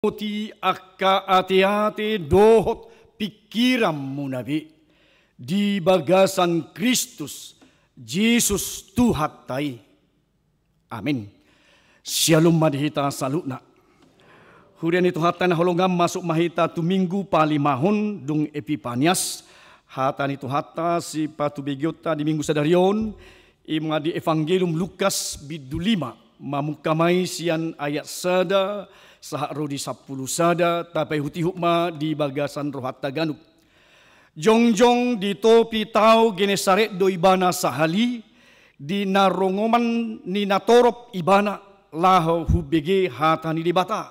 Oti akka ate-ate dohot pikiranmu nabi di bagasan Kristus Yesus Tuhan tai. Amin. Shalom madhita salutna. Hurian itu hatan holongam masuk mahita tu minggu palimahon dung Epipanias. Hatan itu hatta si patu begiota di minggu sadarion. Ima di Evangelium Lukas bidu 5 mamukamai sian ayat sada sahak rodi 10 sada tapai huti hukma di bagasan rohat taganuk. Jongjong di topi tau genesaret do ibana sahali di narongoman ni natorop ibana laho hubege hatani di bata.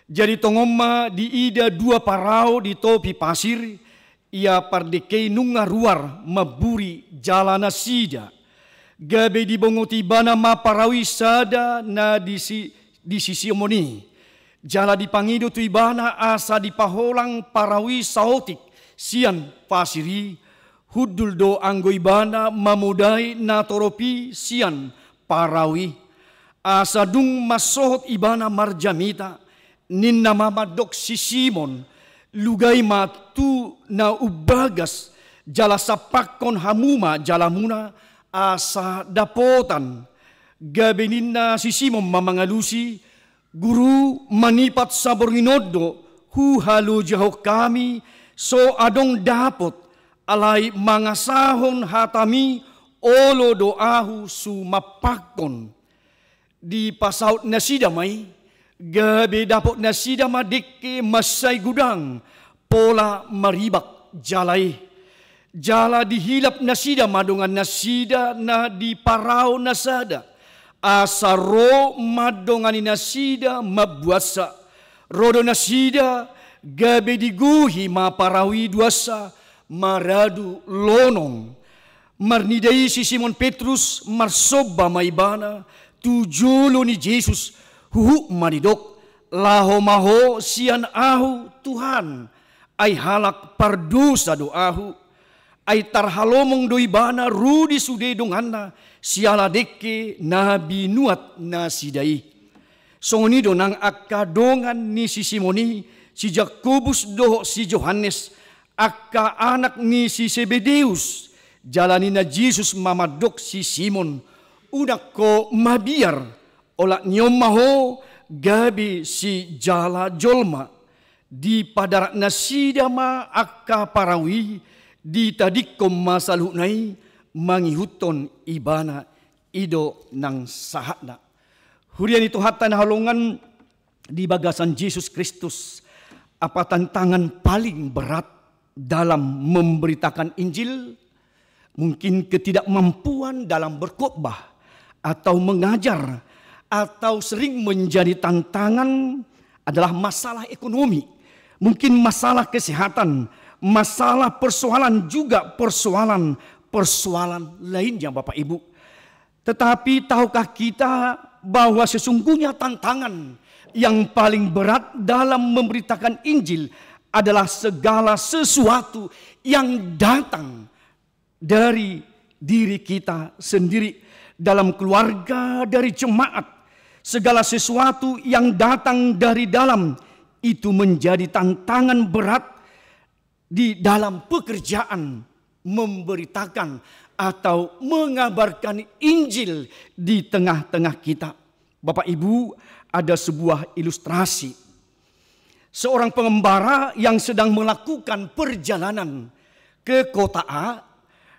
Jadi tongoma di ida 2 parau di topi pasir ia pardekei nunga ruar maburi jalana sida. Gabe di bongoti bana ma parawi sada na di sisi omoni. Jala dipangido tu ibana asa di paholang parawi saotik sian pasiri hudul do anggo ibana mamudai na toropi sian parawi asa dung masohot ibana marjamita ninna mamadok si Simon lugai matu na ubagas jala sapakon hamuma jalamuna asa dapotan gabe ninna si Simon mamangalusi guru manipat saborinodo hu halu jauh kami so adong dapot alai mangasahon hatami olo doahu sumapakon di pasaut nasida mai gabe dapot nasida madike masai gudang pola maribak jalai jala dihilap nasida madongan nasida na di parau nasada asaro madongani nasida mabuasa rodo nasida gabe diguhi maparawi duasa maradu lonong marnidai si Simon Petrus marsoba maibana tujulo ni Jesus huhu manidok laho maho sian ahu Tuhan ay halak pardosa doahu ay tarhalomong doibana rudi sude donganna siala deke nabi nuat nasidai. Songonido nang akadongan ni si Simoni, si Jakobus doho si Johannes, akka anak ni si Sebedeus, jalani na Jesus mamadok si Simon, unak ko mabiar, olak nyomaho gabi si jala jolma, di padarak nasidama akka parawi, di tadikom masalunay, mangihuton ibana ido nang sahana. Hurian itu hatta na halongan di bagasan Yesus Kristus. Apa tantangan paling berat dalam memberitakan Injil? Mungkin ketidakmampuan dalam berkhotbah atau mengajar atau sering menjadi tantangan adalah masalah ekonomi. Mungkin masalah kesehatan, masalah persoalan juga persoalan lainnya Bapak Ibu. Tetapi tahukah kita bahwa sesungguhnya tantangan yang paling berat dalam memberitakan Injil adalah segala sesuatu yang datang dari diri kita sendiri, dalam keluarga, dari jemaat. Segala sesuatu yang datang dari dalam itu menjadi tantangan berat di dalam pekerjaan memberitakan atau mengabarkan Injil di tengah-tengah kita. Bapak Ibu, ada sebuah ilustrasi. Seorang pengembara yang sedang melakukan perjalanan ke kota A.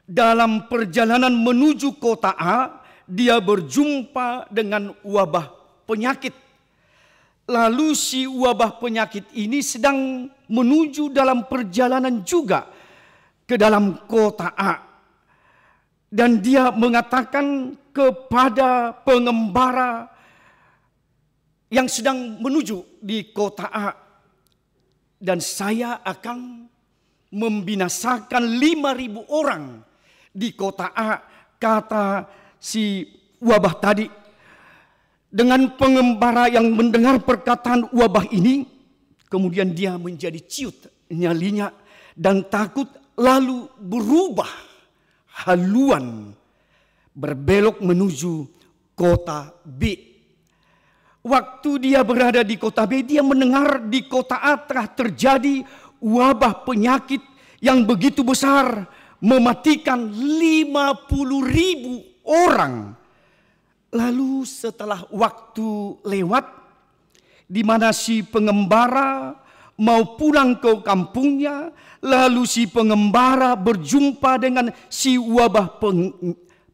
Dalam perjalanan menuju kota A, dia berjumpa dengan wabah penyakit. Lalu si wabah penyakit ini sedang menuju dalam perjalanan juga ke dalam kota A. Dan dia mengatakan kepada pengembara yang sedang menuju di kota A, dan saya akan membinasakan 5.000 orang di kota A, kata si wabah tadi. Dengan pengembara yang mendengar perkataan wabah ini, kemudian dia menjadi ciut nyalinya dan takut, lalu berubah haluan berbelok menuju kota B. Waktu dia berada di kota B, dia mendengar di kota A telah terjadi wabah penyakit yang begitu besar, mematikan 50.000 orang. Lalu setelah waktu lewat, di mana si pengembara mau pulang ke kampungnya, lalu si pengembara berjumpa dengan si wabah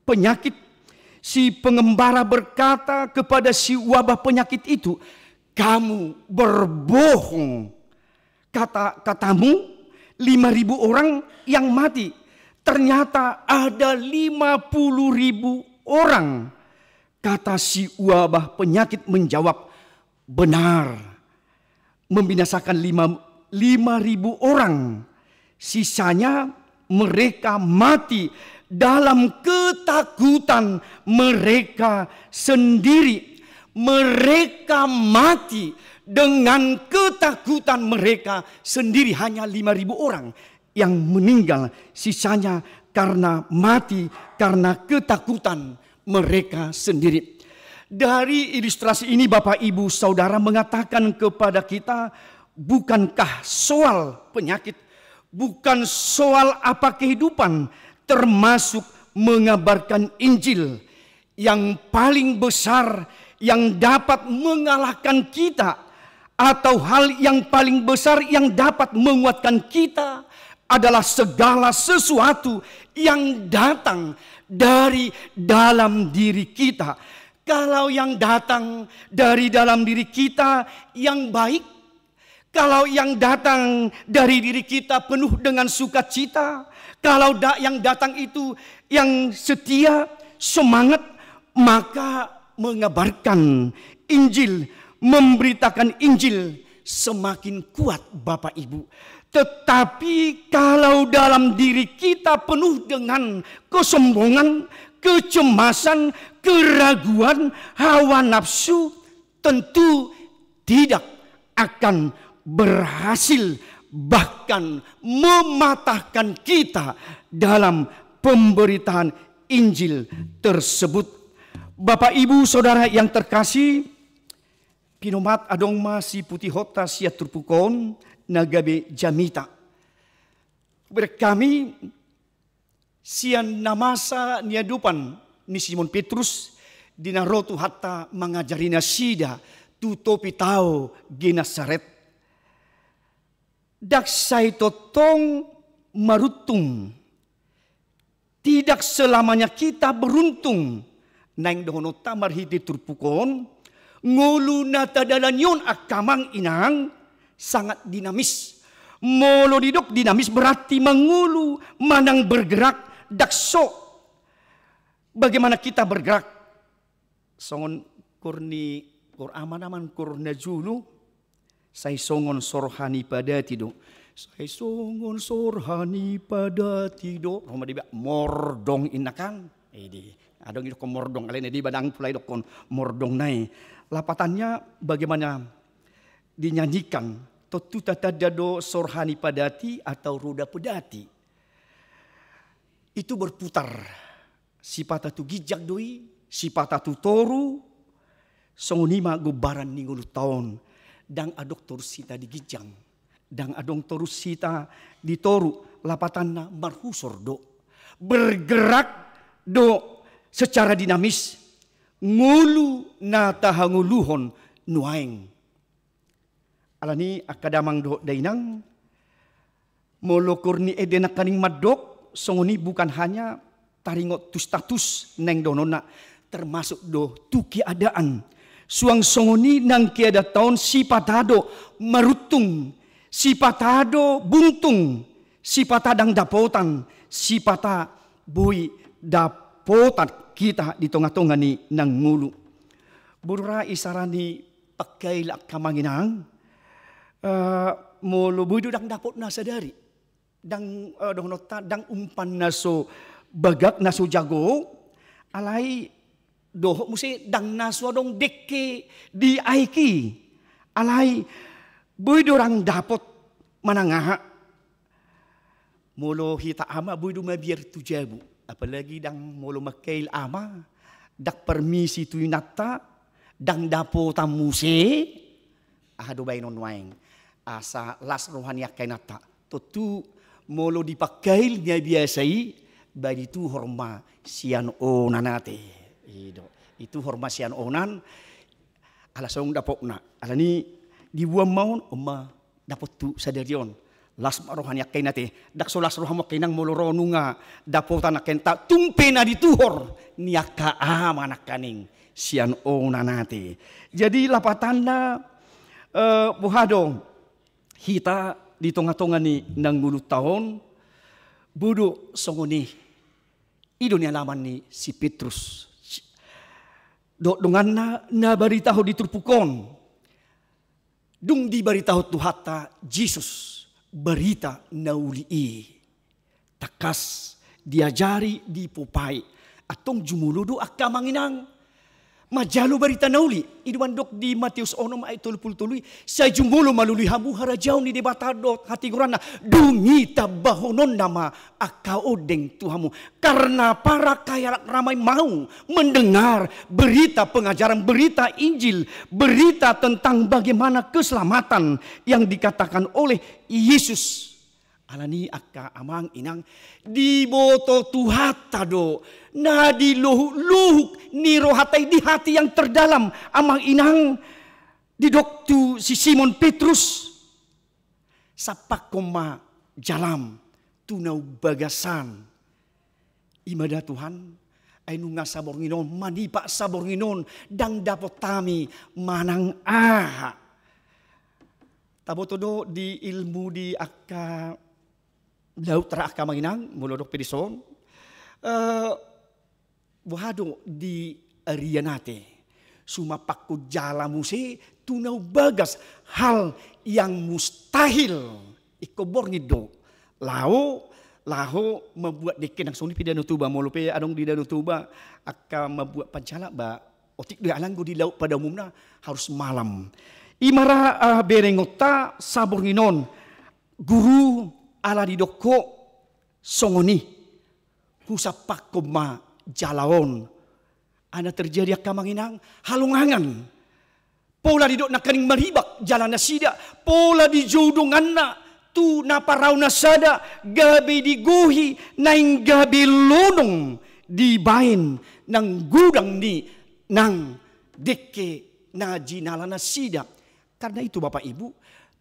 penyakit. Si pengembara berkata kepada si wabah penyakit itu, "Kamu berbohong. Katamu 5.000 orang yang mati. Ternyata ada 50.000 orang." Kata si wabah penyakit menjawab, "Benar, membinasakan 5.000 orang. Sisanya mereka mati dalam ketakutan mereka sendiri." Mereka mati dengan ketakutan mereka sendiri. Hanya 5.000 orang yang meninggal. Sisanya karena mati, karena ketakutan mereka sendiri. Dari ilustrasi ini Bapak Ibu Saudara mengatakan kepada kita, bukankah soal penyakit, bukan soal apa kehidupan, termasuk mengabarkan Injil yang paling besar yang dapat mengalahkan kita, atau hal yang paling besar yang dapat menguatkan kita adalah segala sesuatu yang datang dari dalam diri kita. Kalau yang datang dari dalam diri kita yang baik, kalau yang datang dari diri kita penuh dengan sukacita, kalau yang datang itu yang setia, semangat, maka mengabarkan Injil, memberitakan Injil semakin kuat Bapak Ibu. Tetapi kalau dalam diri kita penuh dengan kesombongan, kecemasan, keraguan, hawa nafsu, tentu tidak akan berhasil, bahkan mematahkan kita dalam pemberitaan Injil tersebut. Bapak Ibu Saudara yang terkasih, pinomat adong masi putih hota sia turpukon nagabe jamita. Berkami sian namasa niadupan ni Simon Petrus dinarotu hatta mengajarina sida tu topi tao Genasaret. Dak sai totong marutung. Tidak selamanya kita beruntung. Naing dohono tamar hiti turpukon. Ngulu nata dalanyon akamang inang sangat dinamis. Molo didok dinamis berarti mengulu, manang bergerak, dakso. Bagaimana kita bergerak? Songon kurni aman kurna julu. Saya songon sorhani pada tido. Saya songon sorhani pada tido. Roma dia mordong inakan. Adong itu mordong. Kalian di badang pulai dokon mordong nai. Lapatannya bagaimana dinyanyikan? Totu tatadado sorhani padati atau roda pedati. Itu berputar. Sipata tu gijak doi, sipata tu toru. Songonima gubaran ningulu tahun. Dang adok torus sita di gijang. Dang adong torus sita di toru. Lapatanna marhusor do. Bergerak do secara dinamis. Ngulu na tahanguluhon nuaing. Alani akadamang do dainang. Molokur ni edena kaning madok. Songoni bukan hanya taringot tu status neng donona. Termasuk do tu keadaan. Suang songoni nang kiada tahun sipatado marutung, sipatado buntung, sipatadang dapotan, sipata bui dapotan kita di tengah-tengah ni nang ngulu. Burra isarani pakai lak kamanginang, molo budu dang dapot nasa dari, dang donota dang umpan naso bagak naso jago, alai doh musi dang naswa dong dekke di aiki alai boy dorang dapot manangaha molo hita ama boy do mabiar tu jabu apalagi dang molo makail ama dak permisi tu nata dang dapo tamuse ahado bay non waeng asa las rohani kainata tutu molo dipakai dia biasai bagi tu horma sian onanate itu horma sian onan ala song dapokna ala ni dibuam maun umma dapot tu sadarion las rohani kainate dak so las rohamo kainang molo ronunga dapotan kenta tumpena dituhor niaka amanak kaning sian onanate jadi lapatanda buhado hita di tengah-tengah ni nang 10 tahun budu songoni idonya laman ni si Petrus dengan na baritaho diturpukon dung di baritaho tuhata Jesus berita naulii takas diajari dipupai atong jumuludo akamanginang majalo barita nauli iduan dok di Matius 6 ayat 33 sa jumbulo malului hamu harajaw ni debatadot hati gurana dungita bahonon nama akaodeng tuhamu karena para kaya ramai mau mendengar berita pengajaran berita Injil berita tentang bagaimana keselamatan yang dikatakan oleh Yesus alani akka amang inang di boto tuhata do na di luhuk ni rohatai di hati yang terdalam amang inang di doktu si Simon Petrus sapak koma jalam tunau bagasan imada Tuhan ainu nga sabornginon manipa sabornginon dang dapot tami manang tabotodo di ilmu di akka laut tera akka manginang mulodok pedison buhado di arianate sumapak ko jala musi tunaw bagas hal yang mustahil ikobor nido laho membuat dekin ang suni pidano tuba molope adong di dano tuba akka membuat pancala ba otik de alanggo di laut pada umumnya harus malam imara berengota sabornginon guru ala di doko songoni husapak koma jalaon ana terjadi akamanginang halungangan pola didok nakaning maribak jalan nasida pola di jodongan na tu naparau nasada gabi diguhi naing gabi lonong di bain nang gudang ni nang deke na jinala nasida karena itu Bapak Ibu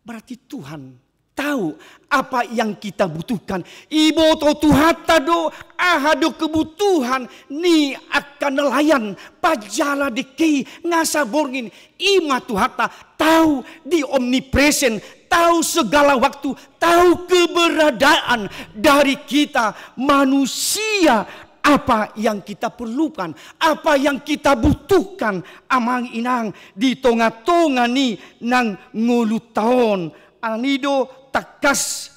berarti Tuhan tahu apa yang kita butuhkan. Ibu to tuhata do ahado kebutuhan ni akan nelayan pajala deki ngasaborngin ima tuhata tahu di omnipresent tahu segala waktu tahu keberadaan dari kita manusia apa yang kita perlukan apa yang kita butuhkan amang inang di tonga-tonga ni nang ngulu taon anido takas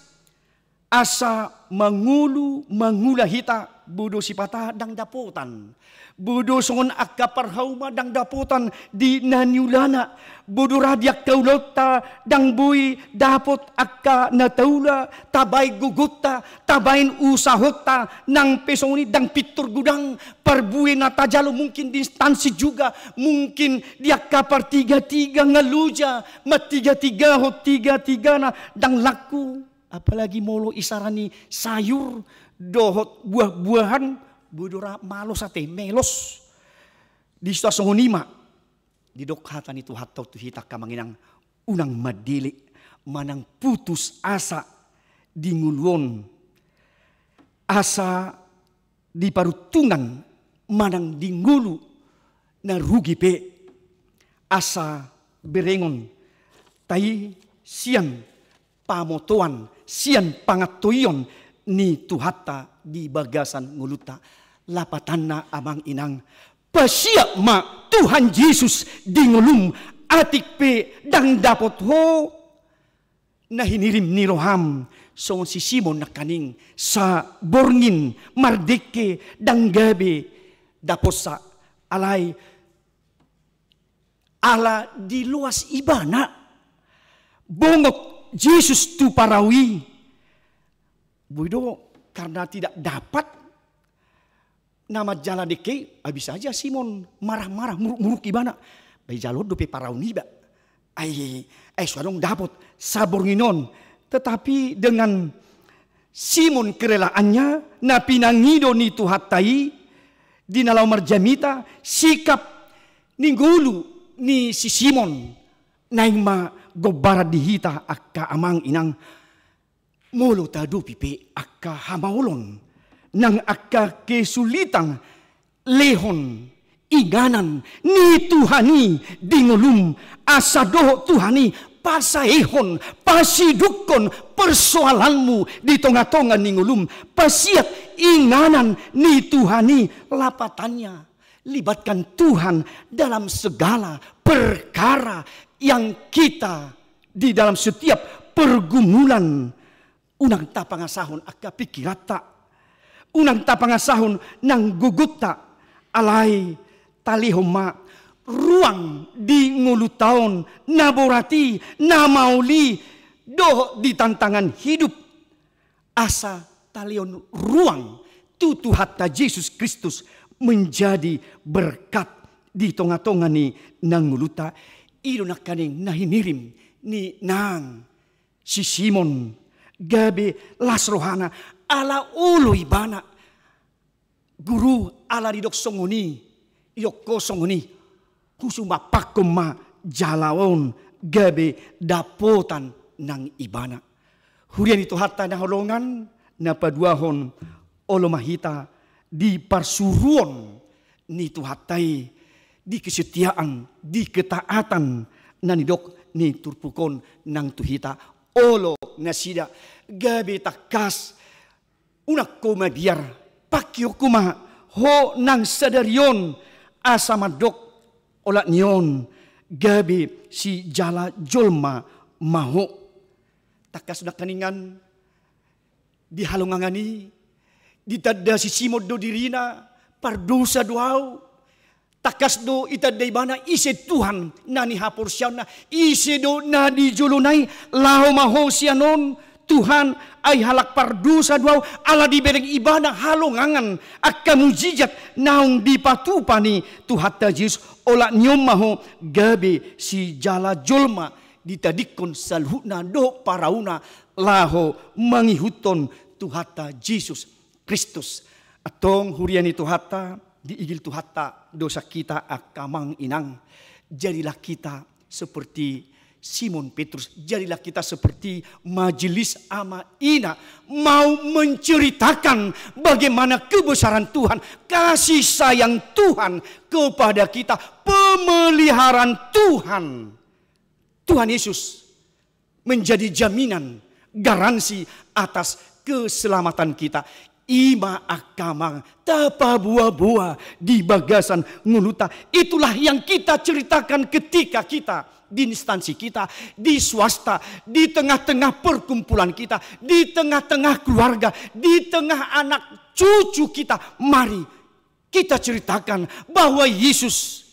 asa mangula hita budo sipata dang dapotan budo songon akka parhauma dang dapotan di naniulana budo radiak kaulota dang bui dapot akka nataula tabay gugutta tabain usahota nang pesoni dang pitur gudang perbuin na tajalo mungkin di instansi juga mungkin dia kapar tiga-tiga ngaluja matiga-tiga hot tiga-tiga na dang laku apalagi molo isarani sayur dohot buah-buahan budora malos ate melos di stasonima di dokhatan itu hatau tu hita kamanginang unang madili manang putus asa di ngulwon asa di parutungan manang di ngulu na rugi pe asa berengon tai sian pamotoan sian pangatoyon ni tuhata di bagasan nguluta lapatana amang inang pasiak ma Tuhan Yesus di ngulum atik pe dang dapot ho na hinirim ni roham so si Simon nakaning sa borngin mardeke dang gabi daposa alay ala di luas ibana bongot Yesus tu parawi buido karena tidak dapat nama jala deke habis saja Simon marah-marah muruk-muruk ibana Bai jalo dope parauni ba. Ai suadong dapat sabor nginon. Tetapi dengan Simon kerelaannya na pinangido ni tuhatai di nalau marjamita sikap ninggulu ni si Simon naing ma gobara dihita akka amang inang molo tadu pipe akka hamaulon nang akka kesulitan lehon iganan ni Tuhani dingulum asado Tuhani pasaehon, pasidukon persoalanmu di tengah-tengah ningulum. Pasiat inganan ni Tuhani lapatannya. Libatkan Tuhan dalam segala perkara yang kita di dalam setiap pergumulan. Unang tapangasahon akka pikirata. Unang tapangasahon nang gugutta alai talihoma. Ruang di ngulu tahun naborati namauli doh di tantangan hidup asa talion ruang tutu hatta Yesus Kristus menjadi berkat di tonga-tonga ni nang nguluta ido nakaning nahinirim ni nang si Simon gabe lasrohana ala uloy bana guru ala didok songoni idok kosongoni kusuma pakuma jalawon gabe dapotan nang ibana. Hurian itu hatta na holongan na paduahon olomahita di parsuruan ni tuhatai di kesetiaan di ketaatan nanidok ni turpukon nang tuhita olo nasida gabe takas unak kuma biar pakyo kuma ho nang sadarion asamadok olat nion gabi si jala jolma maho takas sudah keningan di halungangani ditadda si simod do dirina pardosa doau takas do itadda ibana ise Tuhan nani hapor siana ise do na di jolonai lao maho sianon Tuhan ay halak pardosa doau ala di bereng ibana halungangan akka mujizat naung dipatupani Tuhatta Yesus ola nyom maho gabe si jala jolma ditadikon salhuna do parauna laho mangihuton Tuhatta Yesus Kristus atong huriani Tuhatta diigil Tuhatta dosa kita akamang inang jadilah kita seperti Simon Petrus, jadilah kita seperti majelis ama ina mau menceritakan bagaimana kebesaran Tuhan, kasih sayang Tuhan kepada kita, pemeliharaan Tuhan. Tuhan Yesus menjadi jaminan garansi atas keselamatan kita. Ima akamang tapa buah-buah di bagasan nguluta. Itulah yang kita ceritakan ketika kita di instansi kita, di swasta, di tengah-tengah perkumpulan kita, di tengah-tengah keluarga, di tengah anak cucu kita. Mari kita ceritakan bahwa Yesus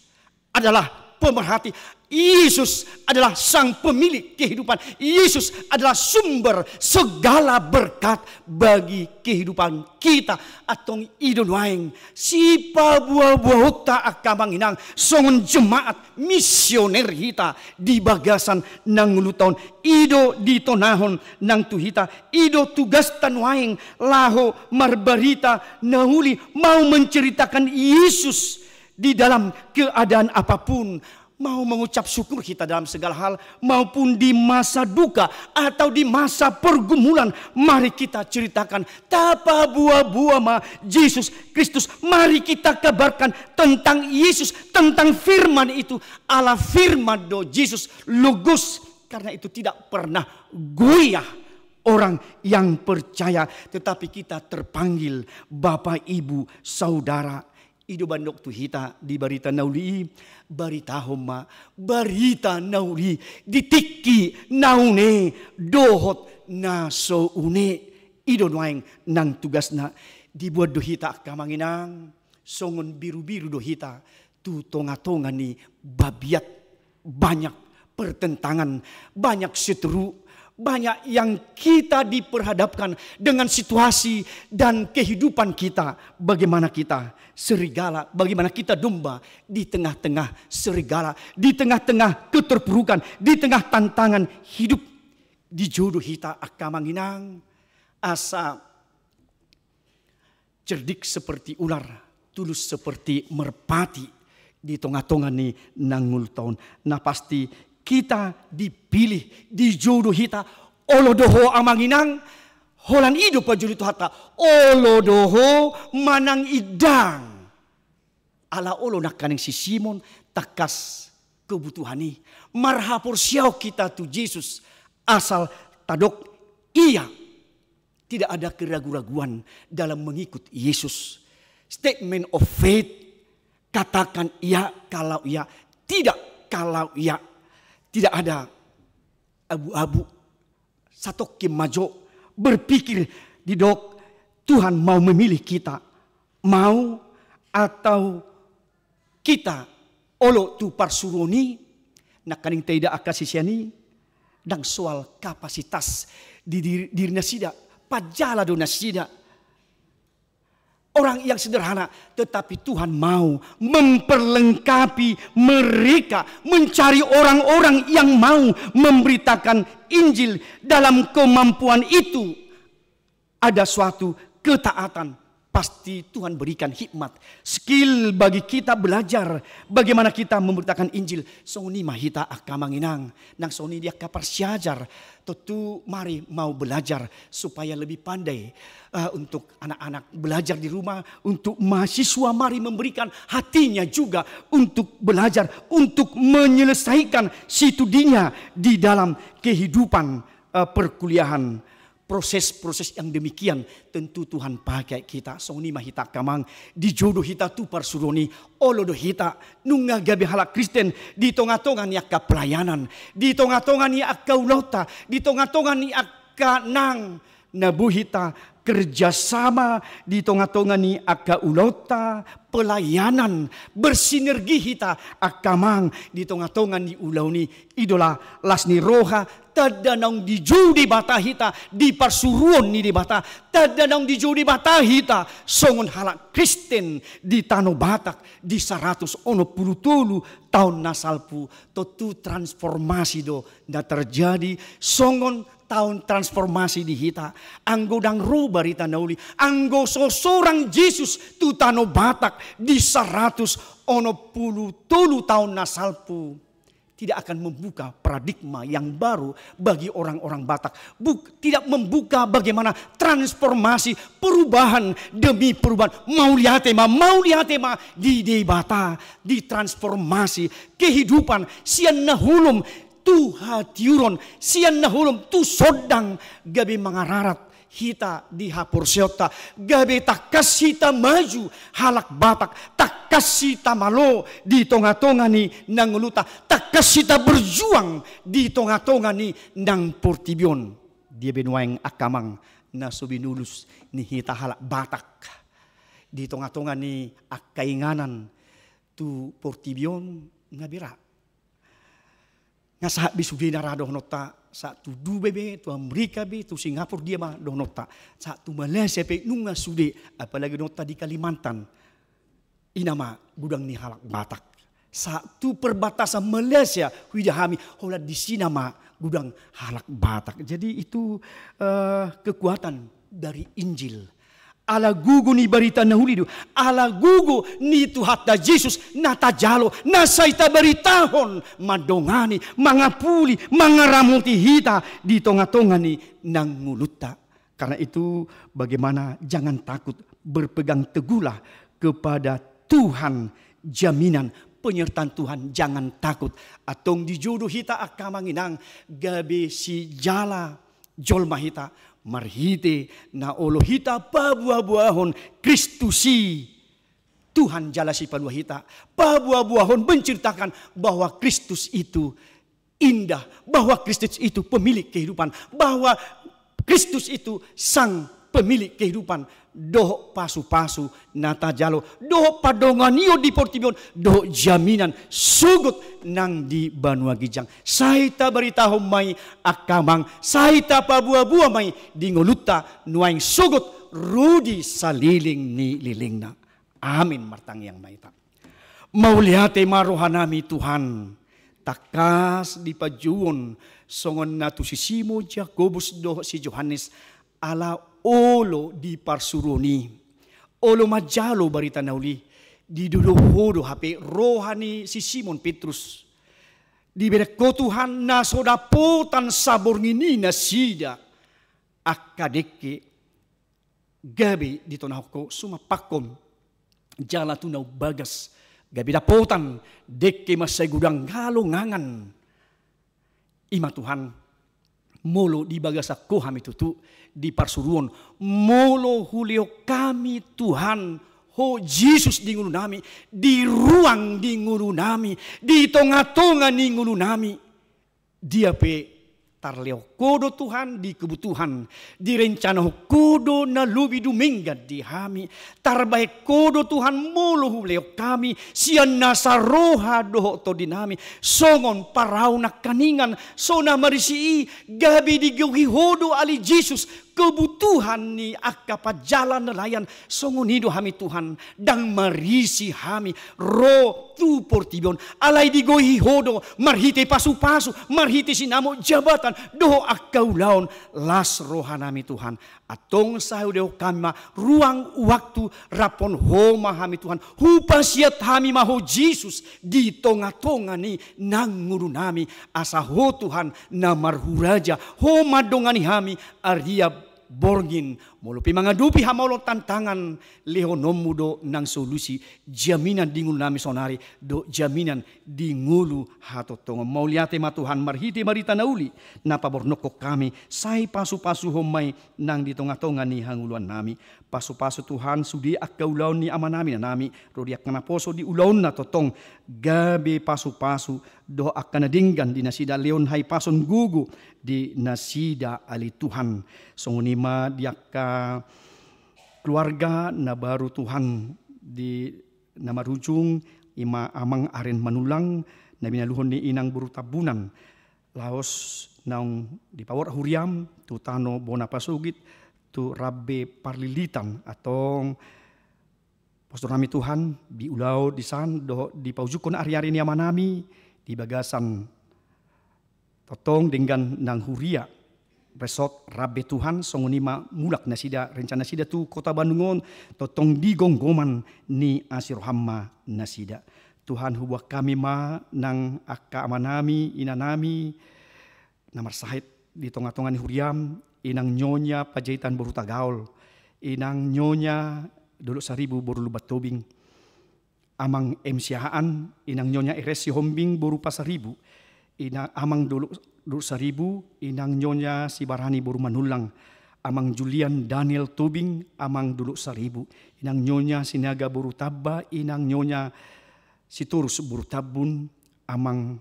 adalah pemerhati. Yesus adalah sang pemilik kehidupan. Yesus adalah sumber segala berkat bagi kehidupan kita. Atong idon waeng si buah-buah hota akamang inang songon jemaat misioner hita di bagasan nang nguluton ido di tonahon nang tuhita ido tugas tan waeng laho marbarita nahuli mau menceritakan Yesus di dalam keadaan apapun. Mau mengucap syukur kita dalam segala hal maupun di masa duka atau di masa pergumulan, mari kita ceritakan tapa buah-buah ma Yesus Kristus. Mari kita kabarkan tentang Yesus, tentang firman itu. Allah firman do Yesus logos, karena itu tidak pernah goyah orang yang percaya, tetapi kita terpanggil Bapak Ibu Saudara. Ido bandok tu hita di barita nauli, barita homa, barita nauli, ditiki naune, dohot na so une. Ido nuaing nang tugas na dibuat do hita kamanginang, songon biru-biru do hita, tu tonga-tonga ni babiat, banyak pertentangan, banyak seteru, Banyak yang kita diperhadapkan dengan situasi dan kehidupan kita. Bagaimana kita serigala, bagaimana kita domba di tengah-tengah serigala, di tengah-tengah keterpurukan, di tengah tantangan hidup. Di jodoh kita akamanginang asa cerdik seperti ular, tulus seperti merpati di tengah-tengah ni nangul tahun. Nah pasti kita dipilih, dijodoh kita, olodoho amanginang, holan ido pajuli tu hata, olodoho manang idang. Ala olo nakaning si Simon takas kebutuhani. Marhapur siau kita tu Yesus asal tadok iya. Tidak ada keraguan-raguan dalam mengikut Yesus. Statement of faith, katakan iya kalau iya, tidak kalau iya. Tidak ada abu-abu, satu kimajo berpikir di dok Tuhan mau memilih kita, mau atau kita olo tu parsuroni nak kaning tidak akasisiani dan soal kapasitas di diri nasida pajala do nasida. Orang yang sederhana, tetapi Tuhan mau memperlengkapi mereka, mencari orang-orang yang mau memberitakan Injil. Dalam kemampuan itu ada suatu ketaatan. Pasti Tuhan berikan hikmat, skill bagi kita belajar bagaimana kita memberitakan Injil. Soni mahita akamanginang, nang soni dia kapar siajar. Tentu mari mau belajar supaya lebih pandai untuk anak-anak belajar di rumah, untuk mahasiswa mari memberikan hatinya juga untuk belajar, untuk menyelesaikan studinya di dalam kehidupan perkuliahan. Proses-proses yang demikian tentu Tuhan pakai kita. Soni mahita kamang dijodoh hita tu parsuroni olodo hita nunga gabi halak Kristen di tonga-tonga ni akka pelayanan, di tonga-tonga ni akka ulota, di tonga-tonga ni akka nang nabu hita kerjasama, di tonga-tonga ni akka ulota pelayanan bersinergi hita akamang di tonga-tonga ni ulau ni idola lasni roha. Tadanang di judi bata hita di parsuruan ni di bata, tadanang di judi bata hita songon halak Kristen di Tanah Batak di 180 tahun nasalpu. Tentu transformasi do na terjadi songon tahun transformasi di hita. Anggo dang ro barita nauli, anggo seorang Yesus tu Tanah Batak di 180 tahun nasalpu. Tidak akan membuka paradigma yang baru bagi orang-orang Batak. Tidak membuka bagaimana transformasi, perubahan demi perubahan. Mau lihat tema di Bata, di transformasi kehidupan. Sian nahulum tu hatiuron, sian nahulum tu sodang gabi mangararat. Hita di hapur seota, gabe takas hita maju halak Batak, takas hita malo di tonga-tonga ni nang luta, takas hita berjuang di tonga-tonga ni nang portibion. Dia benuang akamang na subinulus ni hita halak Batak di tonga-tonga ni akainganan tu portibion ngabira. Nga saat bisugina radoh nota saat tu du bebe tu Amerika be tu Singapura dia mah doh nota saat tu Malaysia pe nunga sude apalagi nota di Kalimantan inama gudang ni halak Batak saat tu perbatasan Malaysia widahami hola di sini mah gudang halak Batak. Jadi itu kekuatan dari Injil. Ala gugu ni barita nahulidu, ala gugu ni tu hatta Yesus natajalo nasaita baritahon madongani mangapuli mangaramuti hita di tonga-tonga ni nang nguluta. Karena itu bagaimana jangan takut, berpegang teguhlah kepada Tuhan, jaminan penyertaan Tuhan, jangan takut. Atong dijodoh hita akamanginang gabe si jala jolma hita marhite na olo hita pabuah-buahon Kristusi. Tuhan jala si padua hita pabuah-buahon menceritakan bahwa Kristus itu indah, bahwa Kristus itu pemilik kehidupan, bahwa Kristus itu sang pemilik kehidupan, doh pasu-pasu nata jalo, doh padonganio di Portimon, doh jaminan sugut nang di Banua Gijang. Saita beritahu mai akamang, saita pabua-bua mai di ngoluta nuaing sugut rudi saliling ni lilingna. Amin martang yang maita. Mauliate marohanami Tuhan, takas di pajuon songon natu si Simo Jakobus doh si Johannes ala olo di parsuruni, olo majalo barita nauli di duluhodo hape rohani si Simon Petrus di bereko Tuhan na sodapotan sabor ngini na sida akadeke gabi di tonahoko sumapakon jala tunau bagas gabi dapotan deke masay gudang galongangan ima Tuhan molo di bagas ako kami tutu di parsuruon molo hulio kami Tuhan ho Jesus di ngulu nami di ruang di ngulu nami di tonga-tonga ni ngulu nami dia pe tarleo kodo Tuhan di kebutuhan di rencana kodo na lubi dumingga di hami tarbaik kodo Tuhan molo hulio kami sian nasaroha doho to dinami songon parau nak kaningan sona marisi gabi di hodo ali Jesus kebutuhan ni akapajalan nelayan songonido hami Tuhan dang marisi hami ro tu portibion alai digohi hodo marhite pasu-pasu marhite sinamo jabatan doho akau laon las rohanami Tuhan atong saudeo kami ruang waktu rapon homa hami Tuhan hupasiat hami maho Jesus di tonga-tonga ni nanguru nami asa ho Tuhan namarhuraja homa dongani hami aria borgin molupi mangadupi hamolo tantangan lehonomu do nang solusi jaminan dingulu nami sonari do jaminan dingulu hatotongo mauliate ma Tuhan marhiti marita nauli napabornoko kami sai pasu-pasu homai nang di tonga-tonga ni hanguluan nami pasu-pasu Tuhan sudi akaulaon ni amanami na nami rodiak kanaposo di ulaon na totong gabe pasu-pasu do akan nadinggan di nasida leon hai pason gugu di nasida ali Tuhan songonima diaka keluarga na baru Tuhan di nama rujung ima amang aren manulang na binaluhon ni inang buru tabunan laos naung di pawar huriam tu tano bona pasugit tu rabbe parlilitan atong pastor nami Tuhan di ulau di san do di paujukon ari-ari ni amanami di bagasan totong dengan nang huria resort rabbe Tuhan songonima mulak nasida rencana sida tu kota Bandungon totong digonggoman ni asirohamma nasida Tuhan hubah kami ma nang akka amanami inanami namar sahid di tonga-tonga ni huriam inang nyonya pajaitan boru tagaul inang nyonya dulu 1000 boru lubat tobing amang emsiahaan inang nyonya eresi hombing boru pas 1000 inang amang dulu 1000 inang nyonya si Barani boru manulang amang Julian Daniel Tubing amang dulu 1000 inang nyonya sinaga boru tabba inang nyonya si Turus boru tabun amang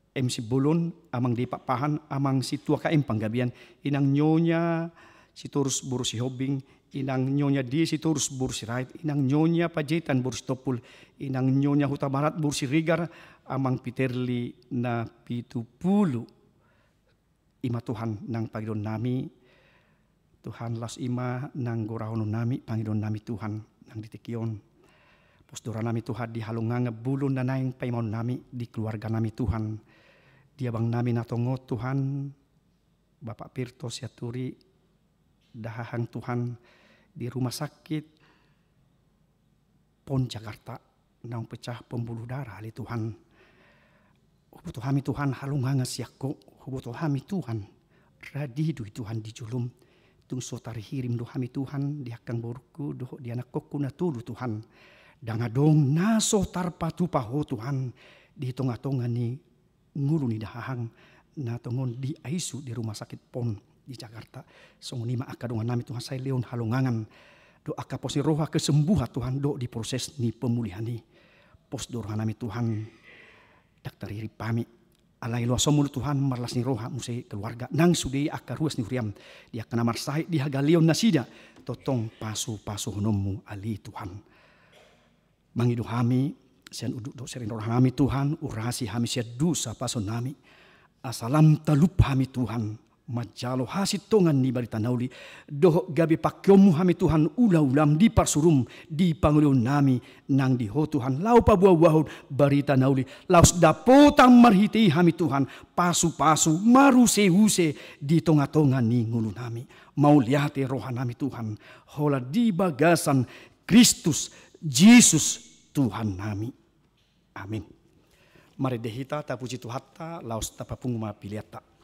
MC Bolon amang Depak Pahan amang si Tua KM Panggabian inang nyonya si Turus boru si Hobing inang nyonya di si Turus boru si Rait inang nyonya Pajetan boru si Topul inang nyonya Huta Barat boru si Rigar amang Peterli na 70 ima Tuhan nang pagidon nami Tuhan las ima nang gorahono nami pangidon nami Tuhan nang ditikion posdora nami Tuhan di halunganga bulun na naing paimon nami di keluarga nami Tuhan dia bang nami natongo Tuhan Bapak Pirto Siaturi dahahang Tuhan di rumah sakit Pon Jakarta nang pecah pembuluh darah ali Tuhan hubuto hami Tuhan halunganga siako hubuto hami Tuhan radidu Tuhan di julum tung sotari hirim do hami Tuhan di hakang borku do di anak kokku na tulu Tuhan dangadong naso tarpatu paho Tuhan di tonga-tonga ni ngulu ni dahahang na tongon di aisu di rumah sakit Pon di Jakarta songonima akadongan nami Tuhan saya leon halungangan do akaposi roha kesembuhan Tuhan do di proses ni pemulihan ni pos dorongan nami Tuhan Daktar Iri pami Alai luas somul Tuhan marlas ni roha musai keluarga nang sudei akar ruas ni huriam dia kena marsahit dia galion nasida totong pasu nomu ali Tuhan mangidu hami sian uduk do serin roh hami Tuhan urasi hami sia dusa pason nami asalam talup hami Tuhan majalo hasit tongan ni barita nauli doh gabi pakyomu hami Tuhan ulam di parsurum di pangulion nami nang di ho Tuhan lau pa buah barita nauli laus dapotang marhiti hami Tuhan pasu maruse di tonga-tonga ni ngulu nami mau lihat rohan nami Tuhan hola di bagasan Kristus Yesus Tuhan nami amin. Mari dehita ta puji Tuhan ta laus ta papungma piliata